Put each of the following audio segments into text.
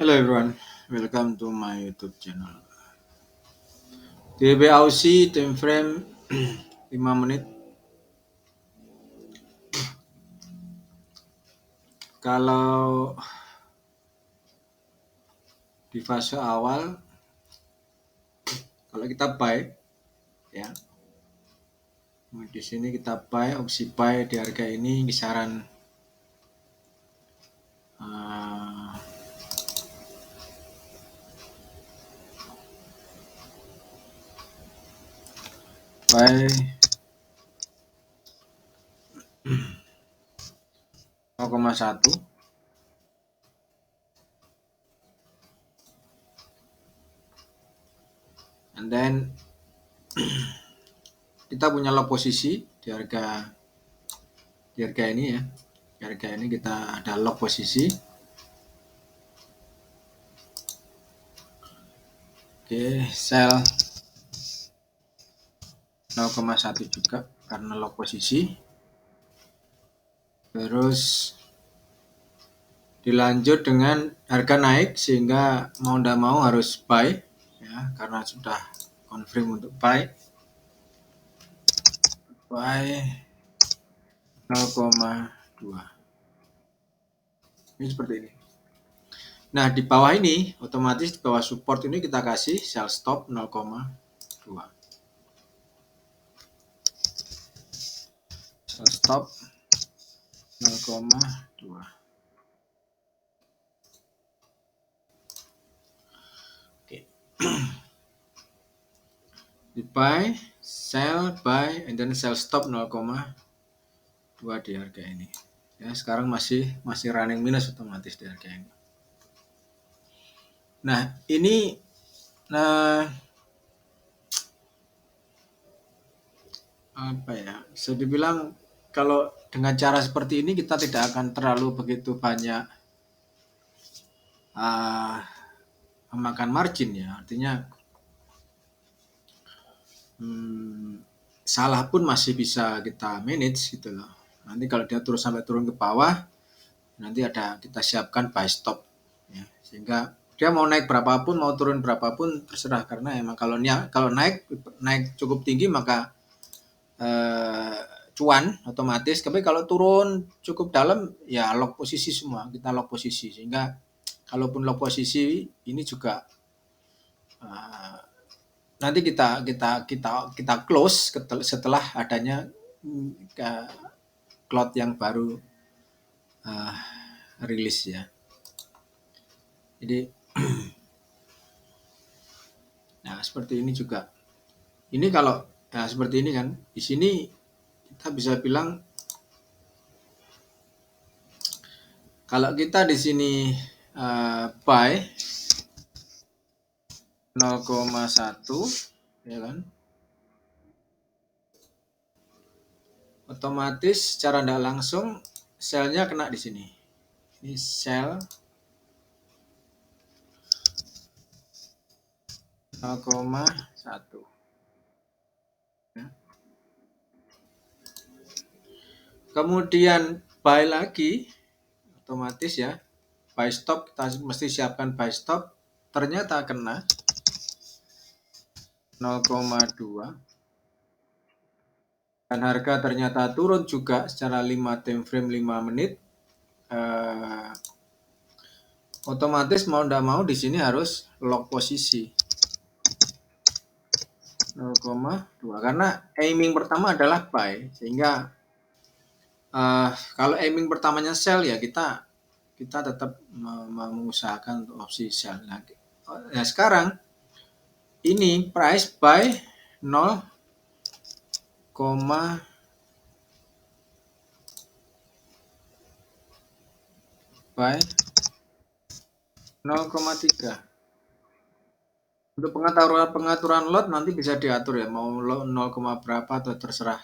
Hello everyone, welcome to my YouTube channel. TB Aussie time frame 5 menit. Kalau di fase awal, kalau kita buy, ya, di sini kita buy opsi buy di harga ini kisaran uh, buy 0,1. And then kita punya lock posisi di harga ini ya. Di harga ini kita ada lock posisi. Oke, sell 0,1 juga karena lock posisi. Terus dilanjut dengan harga naik sehingga mau tidak mau harus buy ya, karena sudah confirm untuk buy 0,2. Ini seperti ini. Nah, di bawah ini otomatis di bawah support ini kita kasih sell stop 0,2. Sell stop 0,2. Oke. Di buy, sell, buy, and then sell stop 0,2 di harga ini. Ya, sekarang masih running minus otomatis di harga ini. Nah, ini apa ya? Bisa dibilang kalau dengan cara seperti ini kita tidak akan terlalu begitu banyak memakan margin ya. Artinya salah pun masih bisa kita manage gitu loh. Nanti kalau dia terus sampai turun ke bawah, nanti ada kita siapkan buy stop ya, sehingga dia mau naik berapapun mau turun berapapun terserah, karena emang kalau naik cukup tinggi maka cuan otomatis, tapi kalau turun cukup dalam ya lock posisi semua, kita lock posisi, sehingga kalaupun lock posisi ini juga nanti kita close setelah adanya cloud yang baru rilis ya. Jadi nah seperti ini juga. Ini kalau seperti ini kan, di sini kita bisa bilang kalau kita di sini buy 0,1 ya kan, otomatis secara tidak langsung selnya kena di sini. Ini sell 0,1 ya. Kemudian buy lagi otomatis ya, buy stop kita mesti siapkan buy stop, ternyata kena 0,2 dan harga ternyata turun juga secara 5 time frame 5 menit. Otomatis mau tidak mau di sini harus lock posisi 0,2 karena aiming pertama adalah buy, sehingga kalau aiming pertamanya sell ya kita tetap mengusahakan untuk opsi sell. Nah, sekarang ini price buy 0, buy 0,3. Untuk pengaturan lot nanti bisa diatur ya, mau 0, berapa atau terserah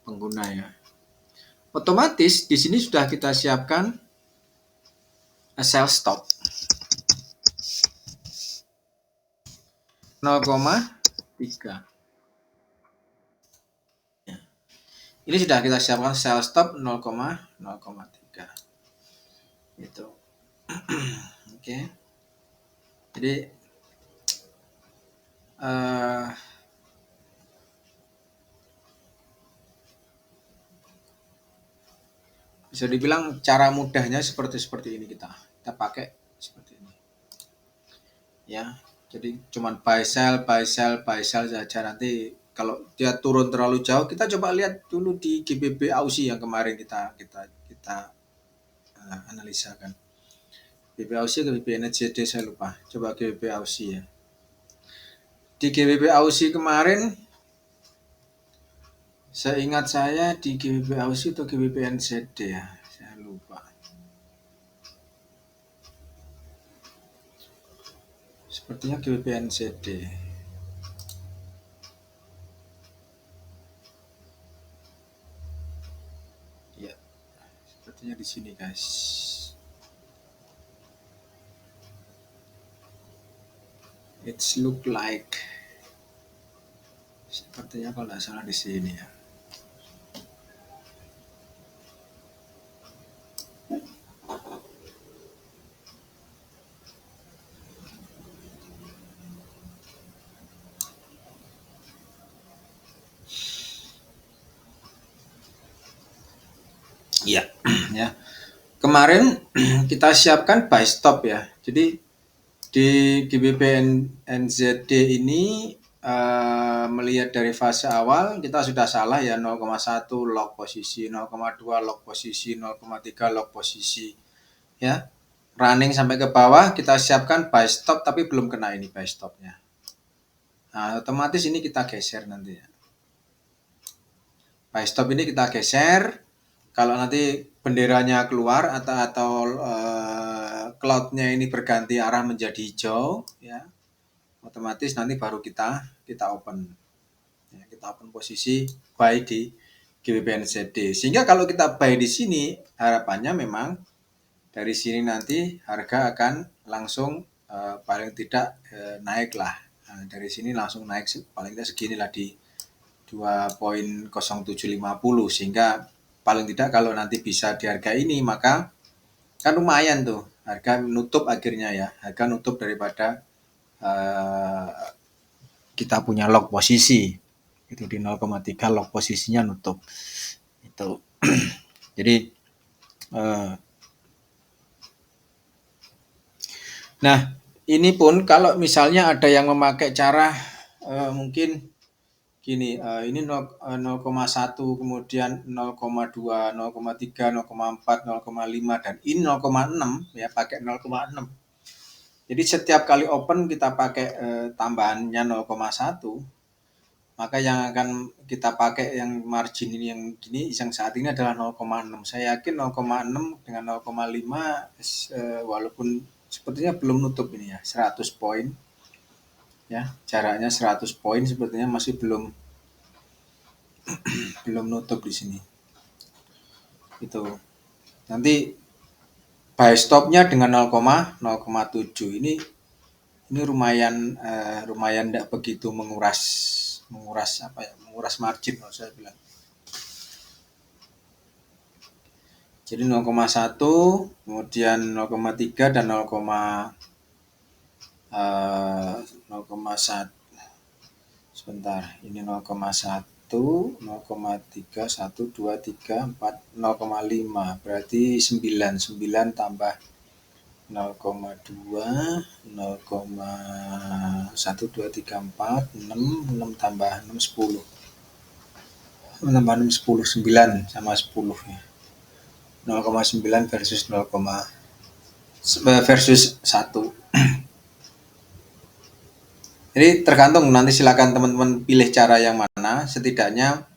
pengguna ya. Otomatis di sini sudah kita siapkan sell stop 0,3. Ya. Ini sudah kita siapkan sell stop 0,3. Gitu. Oke. Jadi eh, bisa dibilang cara mudahnya seperti seperti ini kita pakai seperti ini ya. Jadi cuman buy sell saja. Nanti kalau dia turun terlalu jauh, kita coba lihat dulu di GBP Aussie yang kemarin kita analisa kan. GBP Aussie ke GBP NZD saya lupa. Coba GBP Aussie ya. Di GBP Aussie kemarin, seingat saya di GBP Aussie atau GBP NZD ya, saya lupa. Sepertinya GBP NZD. Ya, sepertinya di sini guys. It's look like sepertinya kalau nggak salah di sini ya. Iya, ya. Kemarin kita siapkan buy stop ya. Jadi di GBP NZD ini melihat dari fase awal kita sudah salah ya, 0,1 lock posisi, 0,2 lock posisi, 0,3 lock posisi ya. Running sampai ke bawah kita siapkan buy stop tapi belum kena ini buy stopnya. Nah, otomatis ini kita geser nanti ya. Buy stop ini kita geser. Kalau nanti benderanya keluar atau cloudnya ini berganti arah menjadi hijau ya, otomatis nanti baru kita open ya, kita open posisi buy di GBP NZD. Sehingga kalau kita buy di sini harapannya memang dari sini nanti harga akan langsung paling tidak naik lah. Nah, dari sini langsung naik paling tidak segini lah di 2.0750, sehingga paling tidak kalau nanti bisa di harga ini maka kan lumayan tuh harga nutup akhirnya ya, harga nutup daripada kita punya lock posisi itu di 0,3 lock posisinya nutup itu. Jadi nah ini pun kalau misalnya ada yang memakai cara mungkin gini, ini 0,1 kemudian 0,2, 0,3, 0,4, 0,5 dan ini 0,6 ya, pakai 0,6. Jadi setiap kali open kita pakai tambahannya 0,1, maka yang akan kita pakai yang margin ini yang gini yang saat ini adalah 0,6. Saya yakin 0,6 dengan 0,5 walaupun sepertinya belum nutup ini ya, 100 poin. Ya, jaraknya 100 poin sepertinya masih belum nutup di sini. Itu. Nanti buy stopnya dengan 0,07 ini lumayan tidak begitu menguras apa ya, menguras margin kalau saya bilang. Jadi 0,1 kemudian 0,3 dan 0,1 sebentar, ini 0,1 0,3 1 2 3 4 0,5 berarti 9 tambah 0,2 0,1 2 3 4 6 tambah 6 10 tambah 6 10 9 sama 10 ya, 0,9 versus 0, versus 1. Jadi tergantung, nanti silakan teman-teman pilih cara yang mana. Setidaknya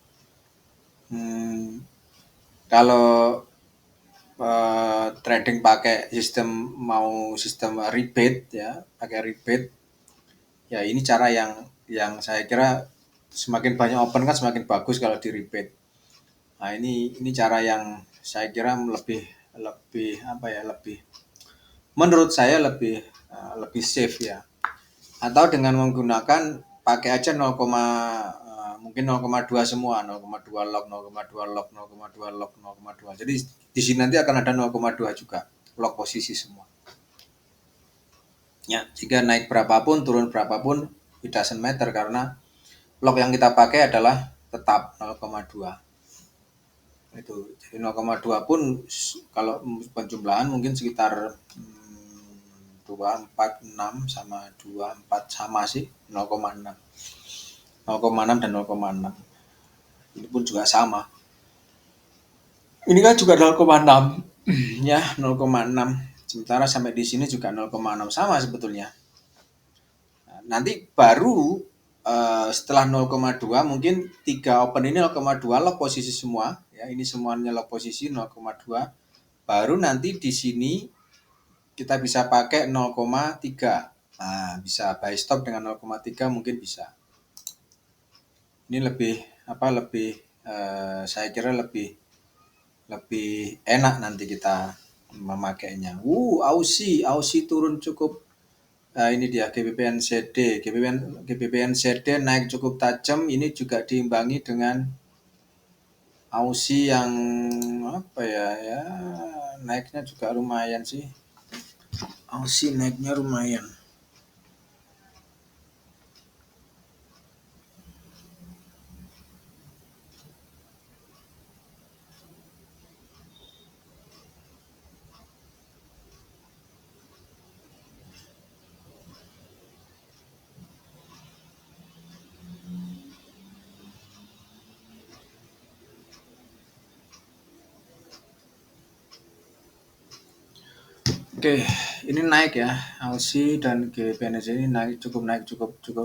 kalau trading pakai sistem rebate ya, pakai rebate ya, ini cara yang saya kira semakin banyak open kan semakin bagus kalau di rebate. Nah, ini cara yang saya kira lebih apa ya, lebih menurut saya lebih safe ya. Atau dengan menggunakan pakai aja 0, mungkin 0,2 semua, 0,2 lock, 0,2 lock, 0,2 lock, 0,2. Jadi di sini nanti akan ada 0,2 juga lock posisi semua. Ya, jika naik berapapun, turun berapapun, it doesn't matter karena log yang kita pakai adalah tetap 0,2. Itu. Jadi 0,2 pun kalau penjumlahan mungkin sekitar 246 sama 24 sama sih 0,6. 0,6 dan 0,6. Ini pun juga sama. Ini kan juga 0,6 ya 0,6. Sementara sampai di sini juga 0,6 sama sebetulnya. Nah, nanti baru setelah 0,2 mungkin 3 open ini 0,2 lock posisi semua ya, ini semuanya lock posisi 0,2. Baru nanti di sini kita bisa pakai 0,3. Nah, bisa buy stop dengan 0,3 mungkin bisa. Ini lebih apa lebih saya kira lebih lebih enak nanti kita memakainya. Aussie turun cukup. Nah, ini dia GBP/NZD. GBP/NZD naik cukup tajam. Ini juga diimbangi dengan Aussie yang apa ya naiknya juga lumayan sih. Aussie naiknya lumayan. Oke, ini naik ya. Aussie dan GBP/NZD ini naik cukup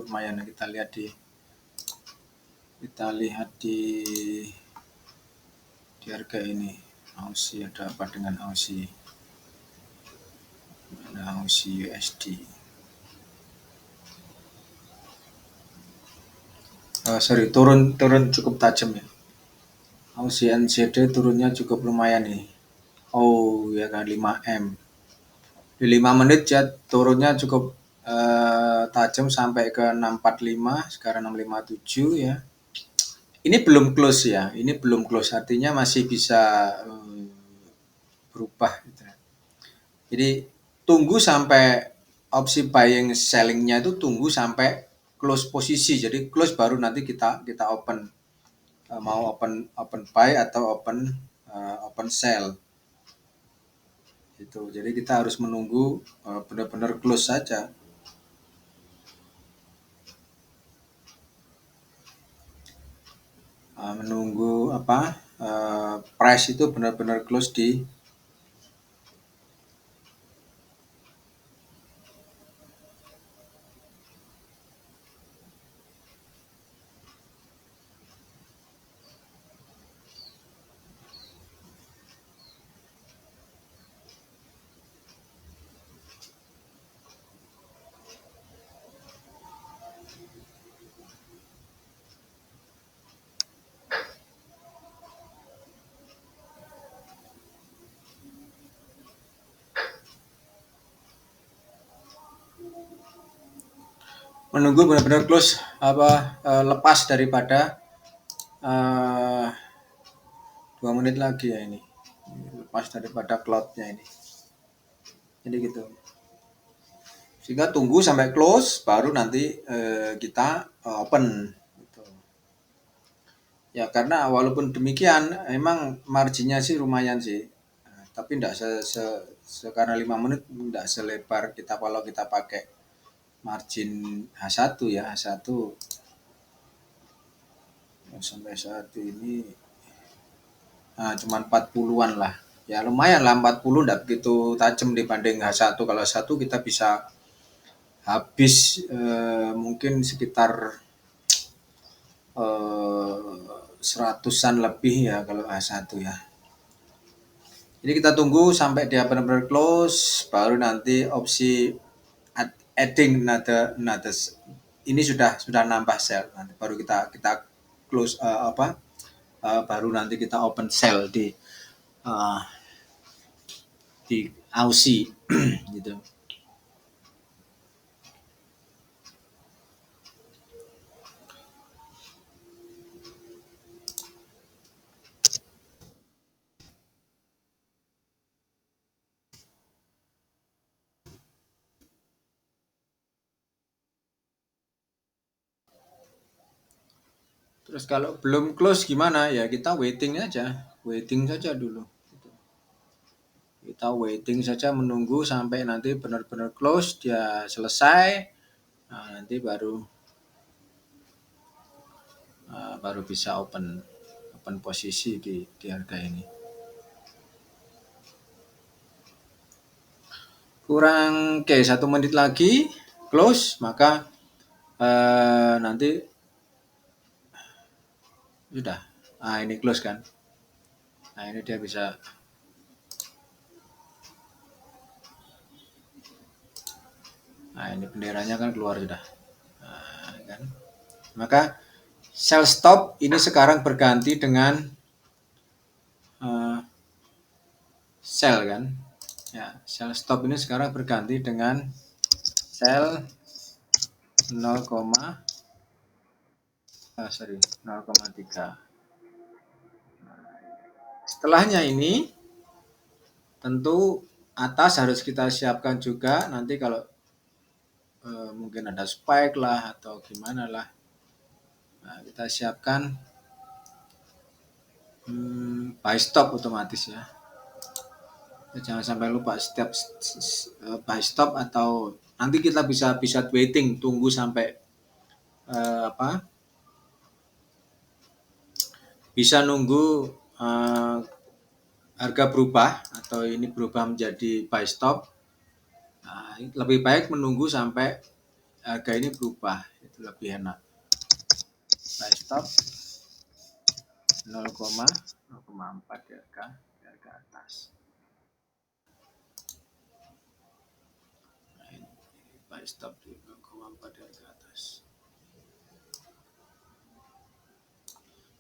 lumayan. Kita lihat di harga ini. Aussie ada apa dengan Aussie? Ada Aussie USD. Sorry, turun cukup tajam ya. Aussie NZD turunnya cukup lumayan nih. Oh ya kan 5M. Di 5 menit ya turunnya cukup tajam sampai ke 645, sekarang 657 ya. Ini belum close ya, ini belum close artinya masih bisa berubah gitu. Jadi tunggu sampai opsi buying sellingnya itu tunggu sampai close posisi. Jadi close baru nanti kita open mau open buy atau open sell. Itu. Jadi kita harus menunggu benar-benar close saja. Menunggu apa price itu benar-benar close di menunggu benar-benar close lepas daripada 2 menit lagi ya ini lepas daripada cloudnya ini. Jadi gitu. Sehingga tunggu sampai close baru nanti kita open. Gitu. Ya karena walaupun demikian emang marginnya sih lumayan sih. Tapi tidak karena 5 menit tidak selebar kita kalau kita pakai margin H1 ya. H1 sampai saat ini cuma 40-an lah. Ya lumayan lah 40 tidak begitu tajam dibanding H1. Kalau H1 kita bisa habis mungkin sekitar seratusan lebih ya kalau H1 ya. Jadi kita tunggu sampai dia benar-benar close, baru nanti opsi adding another ini sudah nambah sell. Nanti baru kita close baru nanti kita open sell uh, di Aussie gitu. Terus kalau belum close gimana ya, kita waiting aja, waiting saja dulu. Kita waiting saja, menunggu sampai nanti benar-benar close, dia selesai. Nah, nanti baru bisa open posisi di harga ini. Kurang 1 menit lagi close, maka nanti sudah. Nah, ini close kan. Nah, ini dia bisa. Nah, ini benderanya kan keluar sudah. Nah, kan. Maka sell stop ini sekarang berganti dengan sell kan. Ya, sell stop ini sekarang berganti dengan sell 0,3. Setelahnya ini tentu atas harus kita siapkan juga, nanti kalau mungkin ada spike lah atau gimana lah. Nah, kita siapkan buy stop otomatis ya. Jangan sampai lupa setiap buy stop, atau nanti kita bisa waiting, tunggu sampai bisa nunggu harga berubah atau ini berubah menjadi buy stop. Nah, lebih baik menunggu sampai harga ini berubah, itu lebih enak. Buy stop 0,4 di harga atas. Nah, ini buy stop di 0,4 di harga atas.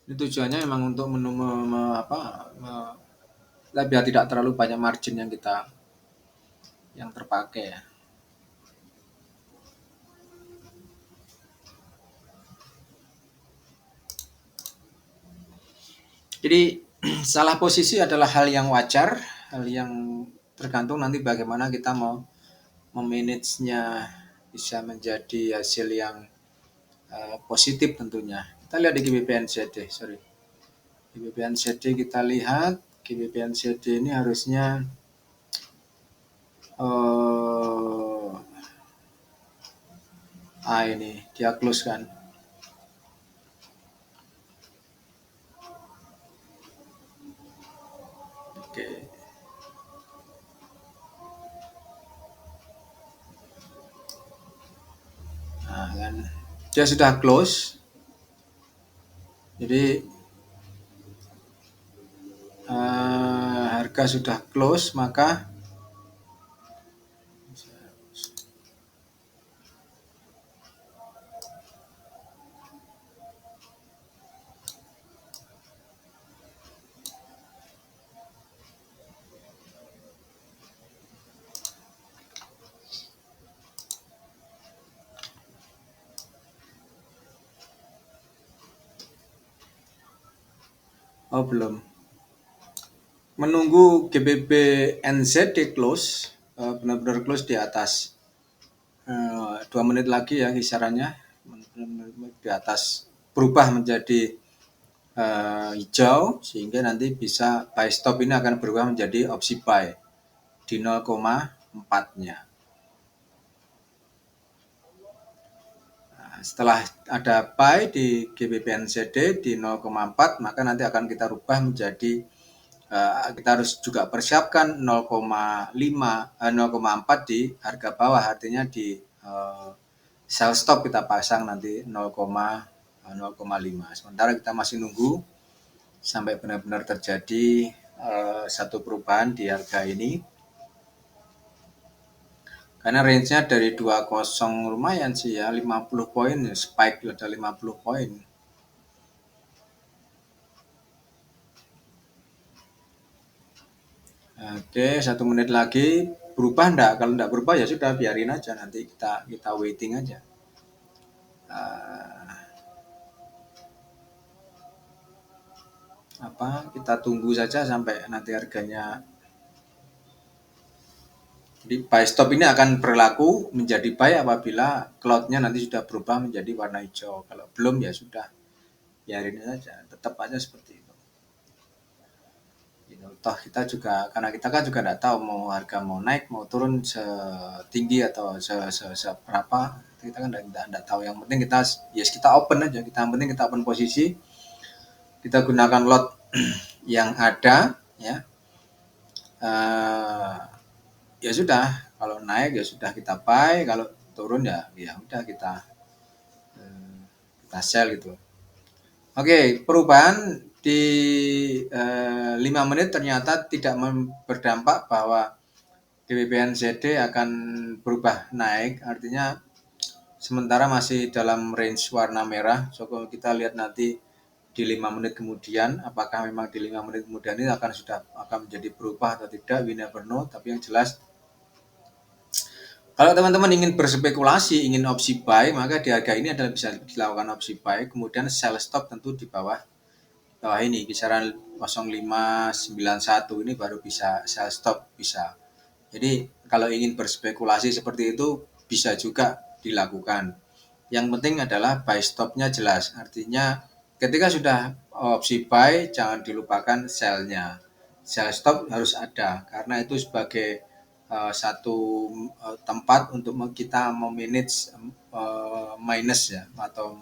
Ini tujuannya memang untuk biar tidak terlalu banyak margin yang terpakai ya. Jadi salah posisi adalah hal yang wajar, hal yang tergantung nanti bagaimana kita mau memanage-nya bisa menjadi hasil yang positif tentunya. Kita lihat di GBP/NZD, GBP/NZD kita lihat, GBP/NZD ini harusnya ini dia close kan. Oke. Nah, kan dia sudah close. Jadi harga sudah close, maka belum. Menunggu GBP/NZD close, benar-benar close di atas 2 menit lagi ya kisarannya, di atas berubah menjadi hijau, sehingga nanti bisa buy stop ini akan berubah menjadi opsi buy di 0,4-nya. Setelah ada buy di GBP/NZD di 0,4, maka nanti akan kita rubah menjadi kita harus juga persiapkan 0,4 di harga bawah, artinya di sell stop kita pasang nanti 0,5. Sementara kita masih nunggu sampai benar-benar terjadi satu perubahan di harga ini. Karena range-nya dari 20 lumayan sih ya, 50 poin, spike ada 50 poin. Oke, 1 menit lagi berubah enggak? Kalau enggak berubah ya sudah, biarin aja, nanti kita waiting aja. Kita tunggu saja sampai nanti harganya. Jadi buy stop ini akan berlaku menjadi buy apabila cloud-nya nanti sudah berubah menjadi warna hijau. Kalau belum ya sudah, biarin saja, tetap aja seperti itu. Gitu. Toh kita juga, karena kita kan juga nggak tahu mau harga mau naik mau turun setinggi atau seberapa, kita kan nggak tahu. Yang penting kita, yes, kita open aja, kita yang penting kita open posisi, kita gunakan lot yang ada, ya. Eh, ya sudah, kalau naik ya sudah kita buy, kalau turun ya udah kita sell gitu. Oke, perubahan di 5 menit ternyata tidak berdampak bahwa DWPNZD akan berubah naik, artinya sementara masih dalam range warna merah. So kalau kita lihat nanti di 5 menit kemudian, apakah memang di 5 menit kemudian ini akan menjadi berubah atau tidak, we never know. Tapi yang jelas, kalau teman-teman ingin berspekulasi, ingin opsi buy, maka di harga ini adalah bisa dilakukan opsi buy, kemudian sell stop tentu di bawah ini kisaran 0591 ini baru bisa sell stop, bisa. Jadi kalau ingin berspekulasi seperti itu bisa juga dilakukan. Yang penting adalah buy stopnya jelas. Artinya ketika sudah opsi buy, jangan dilupakan sell-nya. Sell stop harus ada karena itu sebagai satu tempat untuk kita memanage minus ya, atau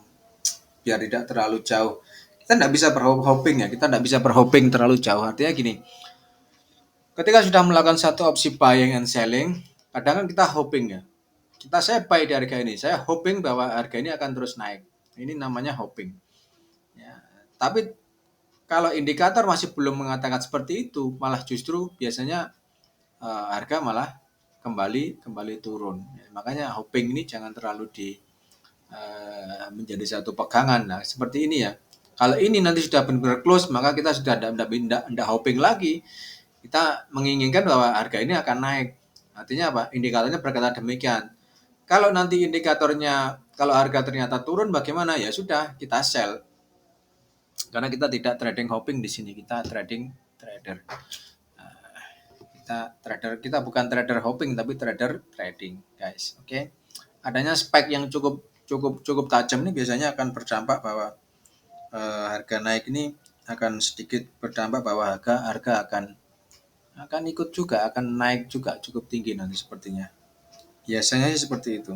biar tidak terlalu jauh. Kita tidak bisa berhoping ya, kita tidak bisa berhoping terlalu jauh. Artinya gini, ketika sudah melakukan satu opsi buying and selling, kadang kan kita hoping ya. Saya buy di harga ini, saya hoping bahwa harga ini akan terus naik. Ini namanya hoping. Ya. Tapi kalau indikator masih belum mengatakan seperti itu, malah justru biasanya harga malah kembali turun. Ya, makanya hoping ini jangan terlalu menjadi satu pegangan. Nah, seperti ini ya. Kalau ini nanti sudah benar-benar close, maka kita sudah tidak hoping lagi. Kita menginginkan bahwa harga ini akan naik. Artinya apa? Indikatornya berkata demikian. Kalau nanti indikatornya, kalau harga ternyata turun, bagaimana? Ya sudah, kita sell. Karena kita tidak trading hoping di sini, kita trading trader. Kita bukan trader hoping, tapi trader trading, guys. Oke. Okay? Adanya spike yang cukup tajam ini biasanya akan berdampak bahwa harga naik ini akan sedikit berdampak bahwa harga akan ikut juga, akan naik juga cukup tinggi nanti sepertinya. Biasanya sih seperti itu.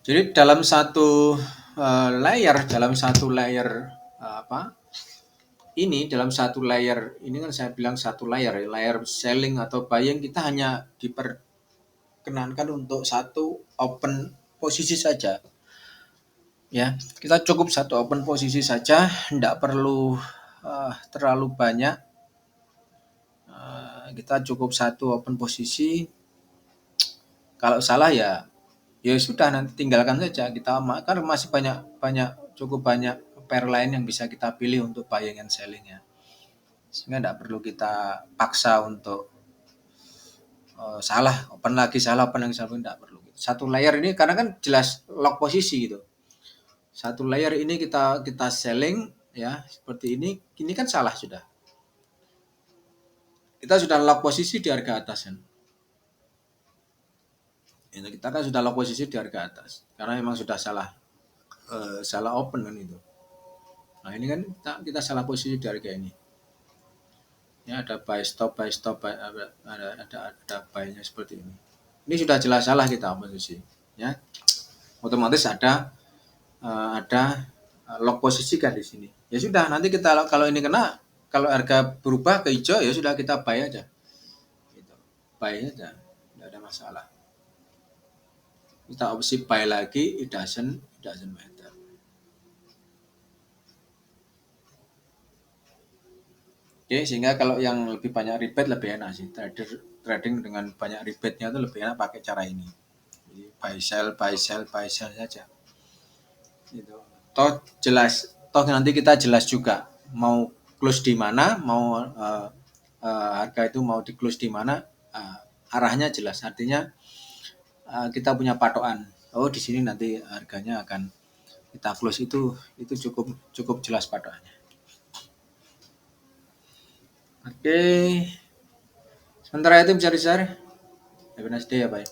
Jadi dalam satu layer apa? Ini dalam satu layer ini kan saya bilang satu layer selling atau buying, kita hanya diperkenankan untuk satu open posisi saja. Ya, kita cukup satu open posisi saja, tidak perlu terlalu banyak. Kita cukup satu open posisi. Kalau salah ya sudah, nanti tinggalkan saja. Kita kan masih cukup banyak pair lain yang bisa kita pilih untuk buying and selling ya. Sehingga tidak perlu kita paksa untuk salah open lagi tidak perlu. Satu layer ini karena kan jelas lock posisi gitu. Satu layer ini kita selling ya seperti ini kan salah sudah. Kita sudah lock posisi di harga atas kan. Kita kan sudah lock posisi di harga atas karena memang sudah salah open kan itu. Nah ini kan kita salah posisi di harga ini. Ya ada buy stop, ada buy-nya seperti ini. Ini sudah jelas salah kita posisi. Ya, otomatis ada lock posisi kan di sini. Ya sudah, nanti kita kalau ini kena, kalau harga berubah ke hijau ya sudah kita buy aja. Gitu. Buy aja, tidak ada masalah. Kita opsi buy lagi, it doesn't matter. Oke, sehingga kalau yang lebih banyak ribet lebih enak sih. Trading dengan banyak ribetnya itu lebih enak pakai cara ini. Jadi buy sell saja. Gitu. Toh nanti kita jelas juga mau close di mana, mau harga itu mau di close di mana, arahnya jelas. Artinya kita punya patokan. Oh di sini nanti harganya akan kita close, itu cukup jelas patokannya. Oke, sementara itu bisa di-share. Have a nice day ya, Pak.